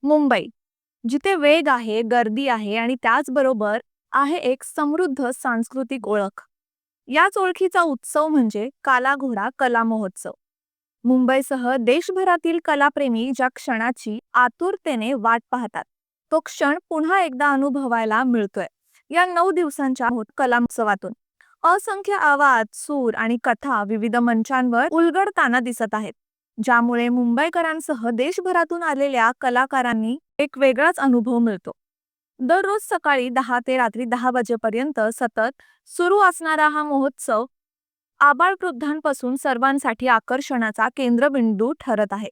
मुंबई, जिथे वेग आहे, गर्दी आहे आणि त्याचबरोबर आहे एक समृद्ध सांस्कृतिक ओळख. याच ओळखीचा उत्सव म्हणजे काला घोडा कला महोत्सव. मुंबईसह देशभरातील कलाप्रेमी ज्या क्षणाची आतुरतेने वाट पाहतात, तो क्षण पुन्हा एकदा अनुभवायला मिळतोय. या 9 दिवसांच्या कला महोत्सवातून असंख्य आवाज, सूर आणि कथा विविध मंचांवर उलगडताना दिसत आहेत, ज्यामुळे मुंबईकरांसह देशभरातून आलेल्या कलाकारांनी एक वेगळाच अनुभव मिळतो. दररोज सकाळी 10 ते रात्री 10 वाजेपर्यंत सतत सुरू असणारा हा महोत्सव आबालवृद्धांपासून सर्वांसाठी आकर्षणाचा केंद्रबिंदू ठरत आहे.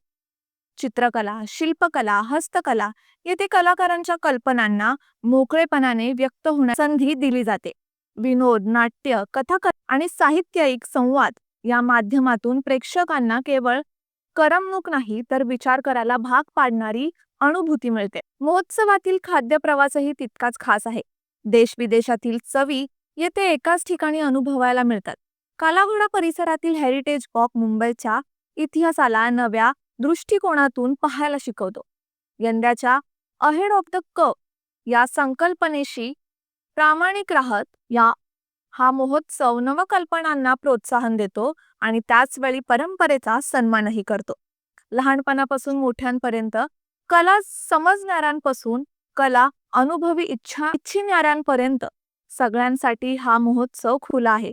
चित्रकला, शिल्पकला, हस्तकला येथे कलाकारांच्या कल्पनांना मोकळेपणाने व्यक्त होण्याची संधी दिली जाते. विनोद, नाट्य, कथाकथन आणि साहित्यिक संवाद या माध्यमातून प्रेक्षकांना केवळ करमणूक नाही तर विचार करायला भाग पाडणारी अनुभूती मिळते. महोत्सवातील खाद्यप्रवासही तितकाच खास आहे. देश-विदेशातील चवी येथे एकाच ठिकाणी अनुभवायला मिळतात. कालाघोडा परिसरातील हेरिटेज वॉक मुंबईच्या इतिहासाला नव्या दृष्टिकोनातून पाहायला शिकवतो. यंदाच्या अहेड ऑफ द कर्व या संकल्पनेशी प्रामाणिक राहत हा महोत्सव नवकल्पनांना प्रोत्साहन देतो आणि त्याचवेळी परंपरेचा सन्मानही करतो. लहानपणापासून मोठ्यांपर्यंत, कला समजणाऱ्यांपासून कला अनुभवी इच्छिणाऱ्यांपर्यंत सगळ्यांसाठी हा महोत्सव खुला आहे.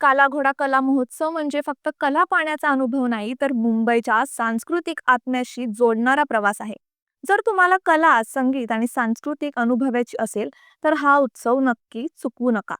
कालाघोडा कला महोत्सव म्हणजे फक्त कला पाहण्याचा अनुभव नाही, तर मुंबईच्या सांस्कृतिक आत्म्याशी जोडणारा प्रवास आहे. जर तुम्हाला कला, संगीत आणि सांस्कृतिक अनुभवायची असेल तर हा उत्सव नक्की चुकवू नका.